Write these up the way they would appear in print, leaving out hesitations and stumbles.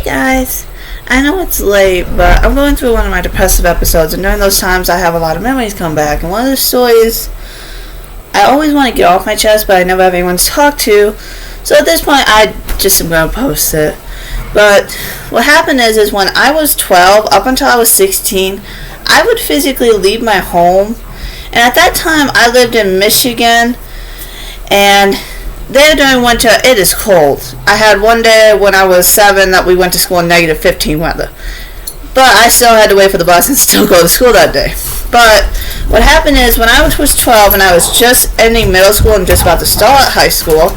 guys. I know it's late, but I'm going through one of my depressive episodes, and during those times I have a lot of memories come back. And one of the stories I always want to get off my chest, but I never have anyone to talk to. So at this point, I just am going to post it. But what happened is when I was 12, up until I was 16, I would physically leave my home. And at that time, I lived in Michigan, and there during winter, it is cold. I had one day when I was 7 that we went to school in negative 15 weather. But I still had to wait for the bus and still go to school that day. But what happened is when I was 12 and I was just ending middle school and just about to start high school,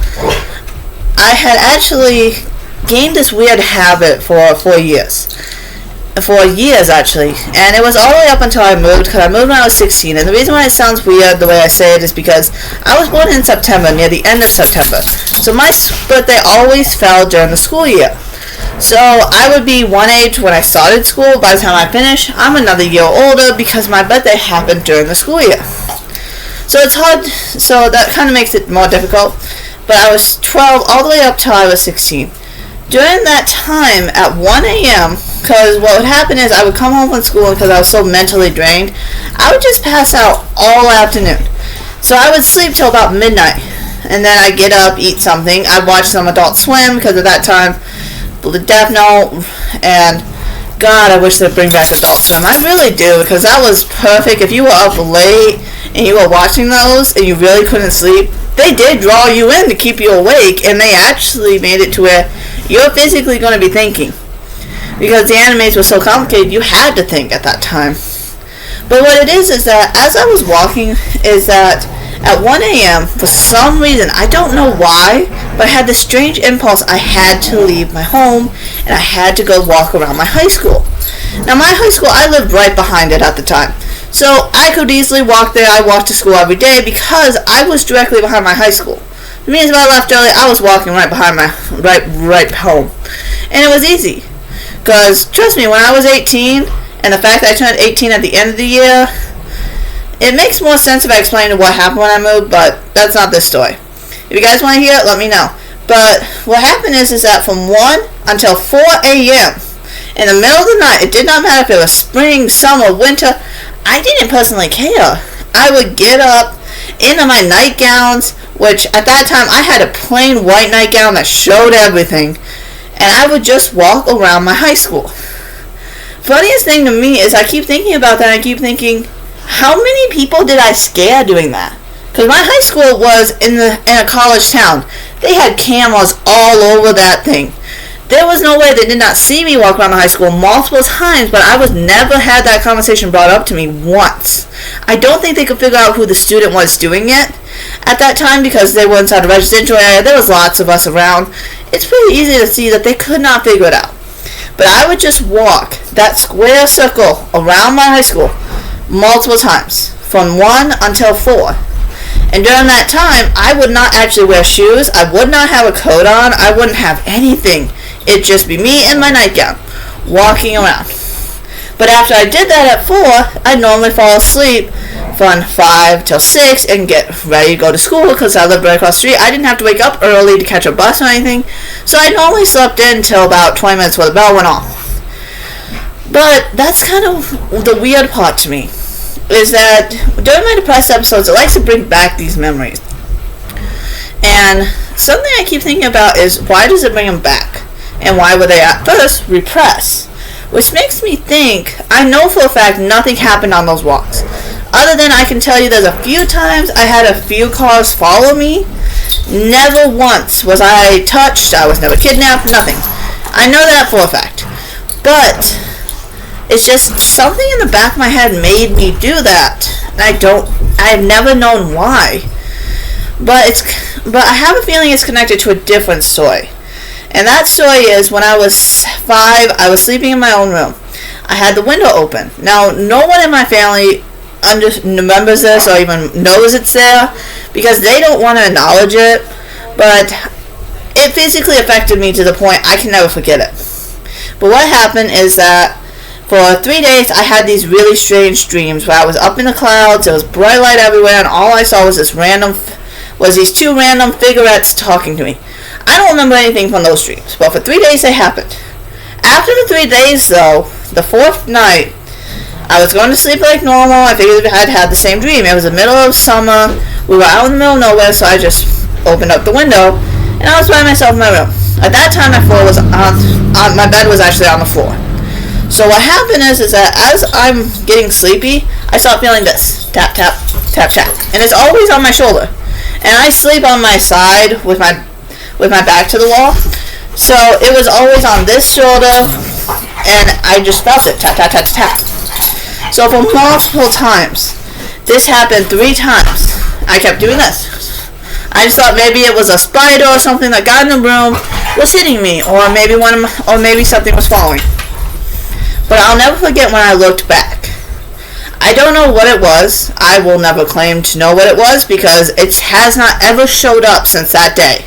I had actually gained this weird habit for 4 years. For years, actually. And it was all the way up until I moved, because I moved when I was 16. And the reason why it sounds weird the way I say it is because I was born in September, near the end of September. So my birthday always fell during the school year. So I would be one age when I started school. By the time I finish, I'm another year older because my birthday happened during the school year. So it's hard, so that kind of makes it more difficult. But I was 12 all the way up till I was 16. During that time, at 1 a.m., because what would happen is I would come home from school because I was so mentally drained, I would just pass out all afternoon. So I would sleep till about midnight, and then I'd get up, eat something. I'd watch some Adult Swim, because at that time, the Death Note, and God, I wish they'd bring back Adult Swim. I really do, because that was perfect. If you were up late and you were watching those and you really couldn't sleep, they did draw you in to keep you awake, and they actually made it to where you're physically going to be thinking. Because the animes were so complicated, you had to think at that time. But what it is that as I was walking, is that at 1 a.m., for some reason, I don't know why, but I had this strange impulse. I had to leave my home, and I had to go walk around my high school. Now, my high school, I lived right behind it at the time. So I could easily walk there. I walked to school every day because I was directly behind my high school. It means if I left early, I was walking right behind my, right home. And it was easy. Because, trust me, when I was 18, and the fact that I turned 18 at the end of the year, it makes more sense if I explain what happened when I moved, but that's not this story. If you guys want to hear it, let me know. But what happened is that from 1 until 4 a.m., in the middle of the night, it did not matter if it was spring, summer, winter, I didn't personally care. I would get up into my nightgowns, which at that time I had a plain white nightgown that showed everything, and I would just walk around my high school. Funniest thing to me is I keep thinking about that, and I keep thinking, how many people did I scare doing that? Because my high school was in a college town. They had cameras all over that thing. There was no way they did not see me walk around the high school multiple times, but I was never had that conversation brought up to me once. I don't think they could figure out who the student was doing it at that time because they were inside the residential area. There was lots of us around. It's pretty easy to see that they could not figure it out. But I would just walk that square circle around my high school multiple times, from 1 until 4. And during that time, I would not actually wear shoes. I would not have a coat on. I wouldn't have anything. It'd just be me in my nightgown, walking around. But after I did that at 4, I'd normally fall asleep from 5 till 6 and get ready to go to school because I lived right across the street. I didn't have to wake up early to catch a bus or anything. So I normally slept in until about 20 minutes before the bell went off. But that's kind of the weird part to me, is that during my depressed episodes, it likes to bring back these memories. And something I keep thinking about is, why does it bring them back? And why were they at first repressed? Which makes me think, I know for a fact nothing happened on those walks. Other than I can tell you there's a few times I had a few cars follow me. Never once was I touched, I was never kidnapped, nothing. I know that for a fact. But it's just something in the back of my head made me do that. And I've never known why. But I have a feeling it's connected to a different story. And that story is when I was 5, I was sleeping in my own room. I had the window open. Now, no one in my family remembers this or even knows it's there because they don't want to acknowledge it. But it physically affected me to the point I can never forget it. But what happened is that for 3 days, I had these really strange dreams where I was up in the clouds, there was bright light everywhere, and all I saw was these 2 random figurettes talking to me. I don't remember anything from those dreams, but for 3 days they happened. After the 3 days, though, the 4th night, I was going to sleep like normal. I figured I'd had the same dream. It was the middle of summer. We were out in the middle of nowhere, so I just opened up the window, and I was by myself in my room. At that time, my bed was actually on the floor. So what happened is that as I'm getting sleepy, I start feeling this tap, tap, tap, tap, and it's always on my shoulder. And I sleep on my side with my back to the wall, so it was always on this shoulder, and I just felt it tap, tap, tap, tap. So for multiple times, this happened 3 times. I kept doing this. I just thought maybe it was a spider or something that got in the room, was hitting me, or maybe something was following. But I'll never forget when I looked back. I don't know what it was. I will never claim to know what it was because it has not ever showed up since that day.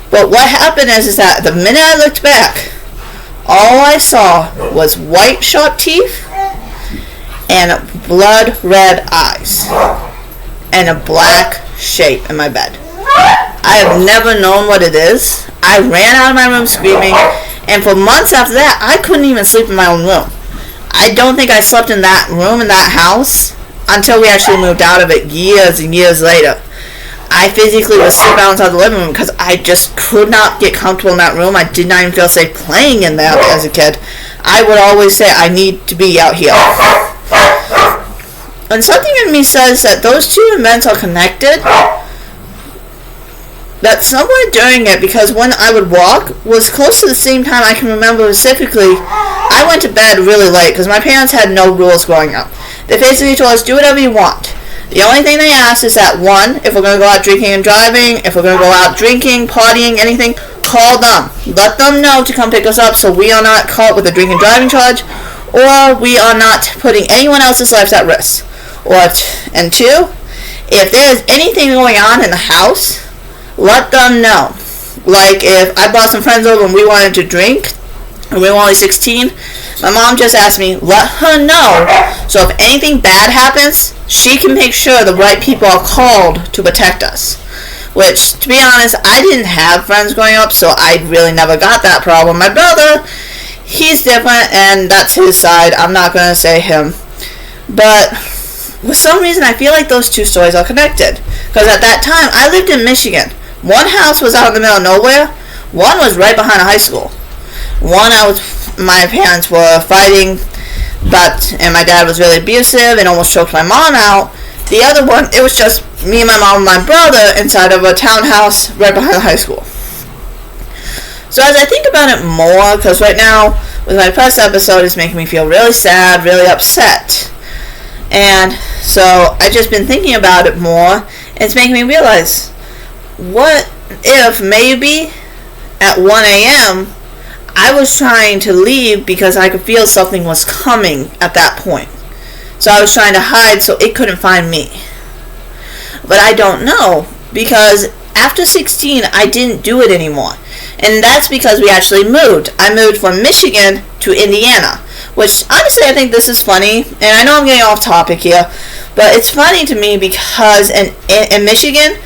But what happened is that the minute I looked back, all I saw was white sharp teeth and blood red eyes and a black shape in my bed. I have never known what it is. I ran out of my room screaming, and for months after that, I couldn't even sleep in my own room. I don't think I slept in that room in that house until we actually moved out of it years and years later. I physically would sleep outside the living room because I just could not get comfortable in that room. I did not even feel safe playing in there as a kid. I would always say, I need to be out here. And something in me says that those 2 events are connected. That somewhere during it, because when I would walk was close to the same time I can remember specifically, I went to bed really late because my parents had no rules growing up. They basically told us, do whatever you want. The only thing they asked is that, 1, if we're going to go out drinking and driving, if we're going to go out drinking, partying, anything, call them. Let them know to come pick us up so we are not caught with a drink and driving charge, or we are not putting anyone else's lives at risk. And 2, if there's anything going on in the house, let them know. Like if I brought some friends over and we wanted to drink, and we were only 16, my mom just asked me, let her know, so if anything bad happens, she can make sure the right people are called to protect us. Which, to be honest, I didn't have friends growing up, so I really never got that problem. My brother, he's different, and that's his side. I'm not going to say him. But for some reason, I feel like those 2 stories are connected. Because at that time, I lived in Michigan. One house was out in the middle of nowhere. One was right behind a high school. My parents were fighting, and my dad was really abusive and almost choked my mom out. The other one, it was just me and my mom and my brother inside of a townhouse right behind the high school. So as I think about it more, because right now, with my past episode, it's making me feel really sad, really upset. And so I've just been thinking about it more, and it's making me realize, what if maybe at 1 a.m., I was trying to leave because I could feel something was coming at that point. So I was trying to hide so it couldn't find me. But I don't know, because after 16, I didn't do it anymore. And that's because we actually moved. I moved from Michigan to Indiana, which honestly I think this is funny, and I know I'm getting off topic here, but it's funny to me because in Michigan,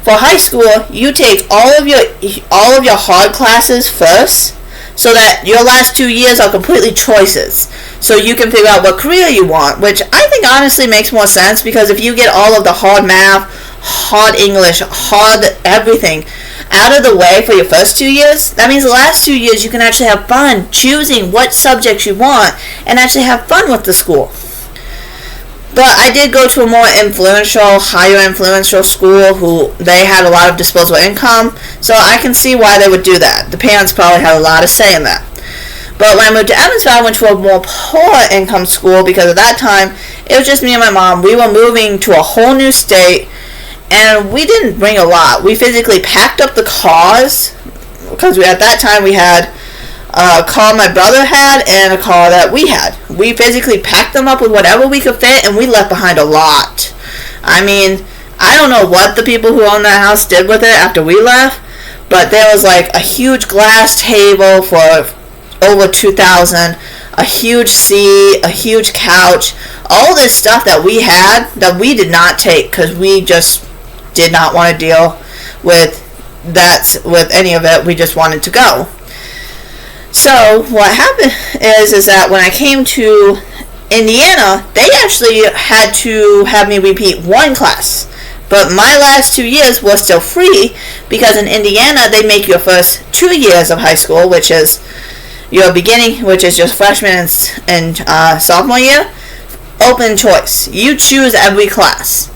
for high school, you take all of your hard classes first, so that your last 2 years are completely choices. So you can figure out what career you want, which I think honestly makes more sense, because if you get all of the hard math, hard English, hard everything out of the way for your first 2 years, that means the last 2 years you can actually have fun choosing what subjects you want and actually have fun with the school. But I did go to a more higher influential school who they had a lot of disposable income, so I can see why they would do that. The parents probably had a lot of say in that. But when I moved to Evansville, I went to a more poor income school because at that time, it was just me and my mom. We were moving to a whole new state, and we didn't bring a lot. We physically packed up the cars, because at that time we had a car my brother had and a car that we had. We physically packed them up with whatever we could fit, and we left behind a lot. I mean, I don't know what the people who owned that house did with it after we left, but there was like a huge glass table for over $2,000, a huge seat, a huge couch, all this stuff that we had that we did not take because we just did not want to deal with any of it. We just wanted to go. So what happened is that when I came to Indiana, they actually had to have me repeat one class. But my last 2 years were still free because in Indiana they make your first 2 years of high school, which is your beginning, which is just freshman and sophomore year, open choice. You choose every class.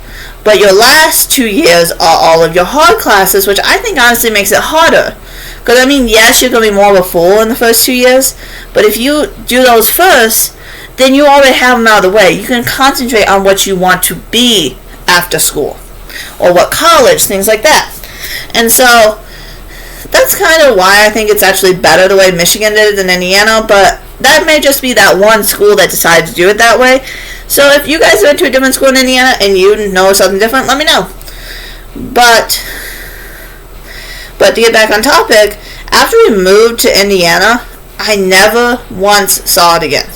But your last 2 years are all of your hard classes, which I think honestly makes it harder. Because, I mean, yes, you're going to be more of a fool in the first 2 years, but if you do those first, then you already have them out of the way. You can concentrate on what you want to be after school, or what college, things like that. And so, that's kind of why I think it's actually better the way Michigan did it than Indiana, but that may just be that one school that decided to do it that way. So if you guys went to a different school in Indiana and you know something different, let me know. But to get back on topic, after we moved to Indiana, I never once saw it again.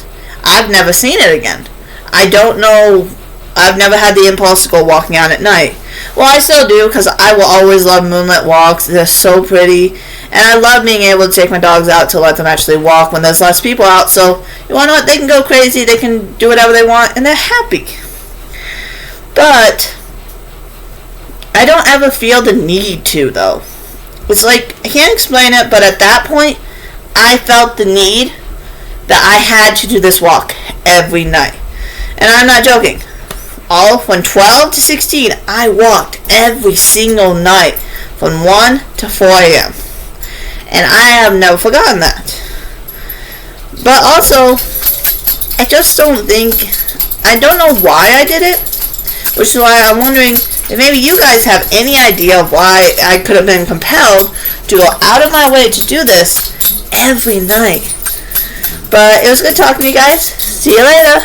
I've never seen it again. I don't know. I've never had the impulse to go walking out at night. Well, I still do, because I will always love moonlit walks. They're so pretty. And I love being able to take my dogs out to let them actually walk when there's less people out. So, you want to know what? They can go crazy. They can do whatever they want. And they're happy. But I don't ever feel the need to, though. It's like, I can't explain it, but at that point, I felt the need that I had to do this walk every night. And I'm not joking. All from 12 to 16, I walked every single night from 1 to 4 a.m. And I have never forgotten that. But also, I just don't know why I did it. Which is why I'm wondering if maybe you guys have any idea of why I could have been compelled to go out of my way to do this every night. But it was good talking to you guys. See you later.